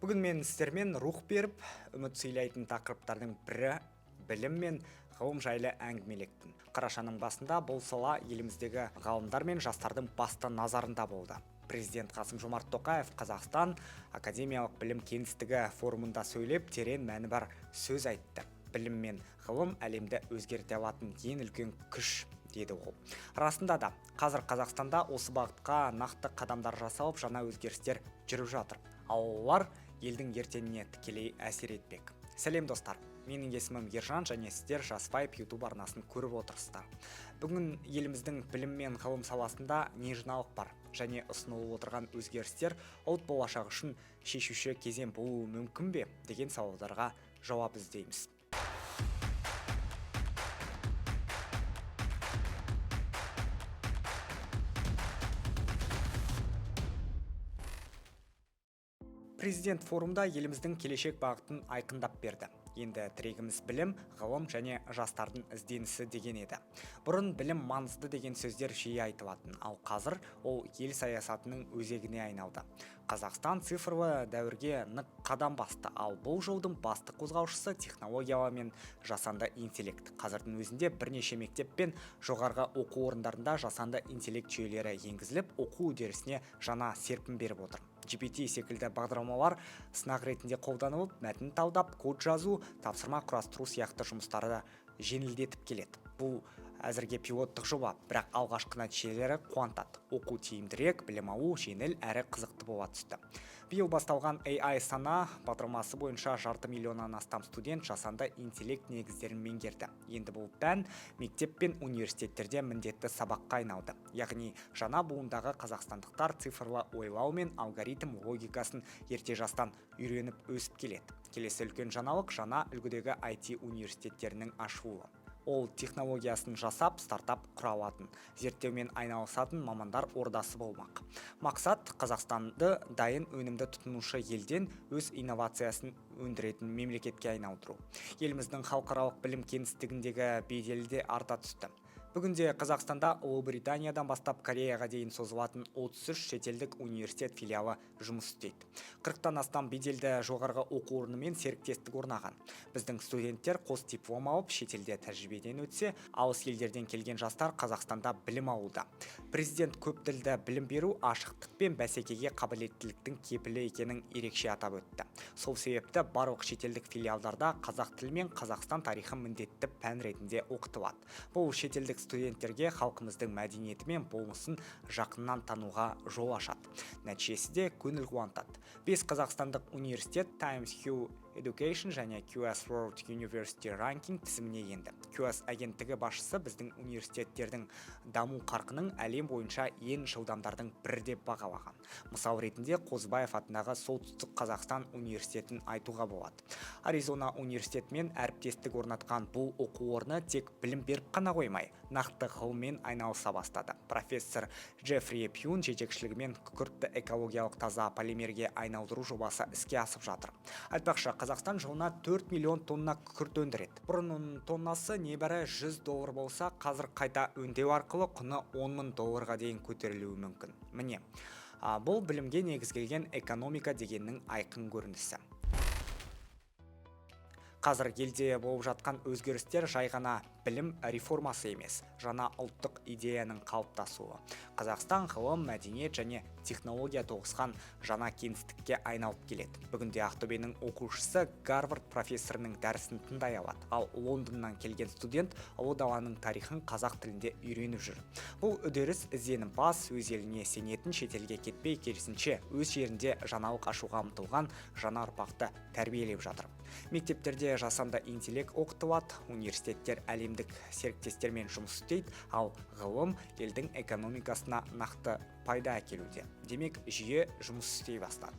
Бүгін мен сіздермен рух беріп, үміт сыйлайтын тақырыптардың бірі білім мен ғылым жайлы әңгімелеппін. Қарашаның басында бұл сала еліміздегі ғалымдар мен жастардың басты назарында болды. Президент Қасым-Жомарт Тоқаев Қазақстан академиялық білім кеңістігі форумында сөйлеп, терең мәні бар сөз айтты. Білім мен ғылым әлемді өзгерте алатын ең үлкен күш, деді ол. Расында да, қазір Қазақстанда осы бағытқа нақты қадамдар жасалып, жаңа өзгерістер жүріп жатыр. Ал олар елдің ертеңіне тікелей әсер етпек. Сәлем достар, менің есімім Ержан және сіздер Жас Вайб YouTube арнасын көріп отырсыздар. Бүгін еліміздің білім мен ғылым саласында не жаңалық бар және ұсынылып отырған өзгерістер ұлт болашағы үшін шешуші кезең болуы мүмкін бе деген сауалдарға жауап іздейміз. Президент форумда еліміздің келешек бағытын айқындап берді. Енді тірегіміз білім, ғылым және жастардың ізденісі деген еді. Бұрын білім маңызды деген сөздер жиі айтылатын, ал қазір ол ел саясатының өзегіне айналды. Қазақстан цифрлы дәуірге нық қадам басты, ал бұл жолдың басты қозғаушысы технологиялар мен жасанды интеллект. Қазірдің өзінде бірнеше мектеп пен жоғарғы оқу орындарында жасанды интеллект жүйелері енгізіліп, оқу үдерісіне жаңа серпін беріп отыр. GPT секілді бағдарламалар сынақ ретінде қолданылып, мәтін талдап, код жазу, тапсырма құрастыру сияқты жұмыстарды жеңілдетіп келеді. Бұл әзірге пилоттық жоба, бірақ алғашқы нәтижелері қуантады. Оқу тиімдірек, білім алу жеңіл әрі қызықты бола түсті. Биыл басталған AI сана бағдарламасы бойынша 500 миллионнан астам студент жасанды интеллект негіздерін меңгерді. Енді бұл пән мектеп пен университеттерде міндетті сабаққа айналды. Яғни жаңа буындағы қазақстандықтар цифрлы ойлау мен алгоритм логикасын ерте жастан үйреніп өсіп келеді. Келесі үлкен жаңалық жаңа үлгідегі IT университеттерінің ашылуы. Ол технологиясын жасап, стартап құра алатын, зерттеумен айналысатын мамандар ордасы болмақ. Мақсат Қазақстанды дайын өнімді тұтынушы елден өз инновациясын өндіретін мемлекетке айналдыру. Еліміздің халықаралық білім кеңістігіндегі беделі де арта түсті. Бүгінде Қазақстанда Ұлыбританиядан бастап Кореяға дейін созылатын 33 шетелдік университет филиалы жұмыс істейді. 40-тан астам беделді жоғарғы оқу орнымен серіктестік орнаған. Біздің студенттер қос диплом алып, шетелде тәжірибеден өтсе, алыс елдерден келген жастар Қазақстанда білім алуда. Президент көптілді білім беру ашықтық пен бәсекеге қабілеттіліктің кепілі екенін ерекше атап өтті. Сол себепті барлық шетелдік филиалдарда қазақ тілі мен Қазақстан тарихы міндетті пән ретінде оқытылады. Бұл шетелдік студенттерге халқымыздың мәдениеті мен болмысын жақыннан тануға жол ашады. Нәтижесі де көңіл қуантады. 5 қазақстандық университет Times Higher Education және QS World University Ranking тізіміне енді. QS агенттігі басшысы біздің университеттердің даму қарқынын әлем бойынша ең жылдамдардың бірі деп бағалаған. Мысал ретінде Қозыбаев атындағы Солтүстік Қазақстан университетін айтуға болады. Аризона университетімен әріптестік орнатқан бұл оқу орны тек білім беріп қана қоймай, нақты ғылыммен айналыса бастады. Профессор Джеффри Пьюн жетекшілігімен күкіртті экологиялық таза полимерге айналдыру жобасы іске асып жатыр. Айтпақшы, Қазақстан жылына 4 миллион тонна күкірт өндіреді. Бұрын оның тоннасы небәрі $100 болса, қазір қайта өңдеу арқылы құны $10,000 дейін көтерілуі мүмкін. Міне, бұл білімге негізделген экономика дегеннің айқын көрінісі. Қазір елде болып жатқан өзгерістер жай ғана білім реформасы емес, жаңа ұлттық идеяның қалыптасуы. Қазақстан ғылым, мәдениет және технология тоғысқан жаңа кеңістікке айналып келеді. Бүгінде Ақтөбенің оқушысы Гарвард профессорының дәрісін тыңдай алады, ал Лондоннан келген студент ұлы даланың тарихын қазақ тілінде үйреніп жүр. Бұл үдеріс ізденімпаз, өз еліне сенетін, шетелге кетпей, керісінше өз жерінде жаңалық ашуға ұмтылған жаңа ұрпақты тәрбиелеп жатыр. Мектептерде жасанды интеллект оқытылады, университеттер әлемдік серіктестермен жұмыс істейді, ал ғылым елдің экономикасына нақты пайда әкелуде. Демек, жүйе жұмыс істей бастады.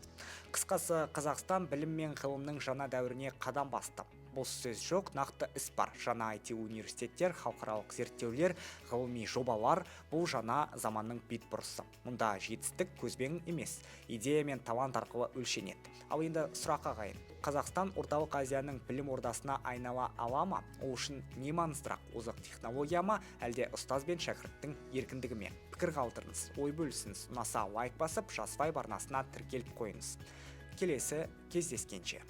Қысқасы, Қазақстан білім мен ғылымның жаңа дәуіріне қадам басты. Бос сөз жоқ, нақты іс бар. Жаңа IT университеттер, халықаралық зерттеулер, ғылыми жобалар бұл жаңа заманның бетбұрысы. Мұнда жетістік көзбен емес, идея мен талант арқылы өлшенеді. Ал енді сұраққа қайын. Қазақстан орталық Азияның білім ордасына айнала ала ма? Ол үшін не маңыздырақ, озық технология ма, әлде ұстаз бен шәкірттің еркіндігі ме? Пікір қалдырыңыз, ой бөлісіңіз, ұнаса лайк басып, Жас Вайб арнасына тіркеліп қойыңыз. келесі кездескенше.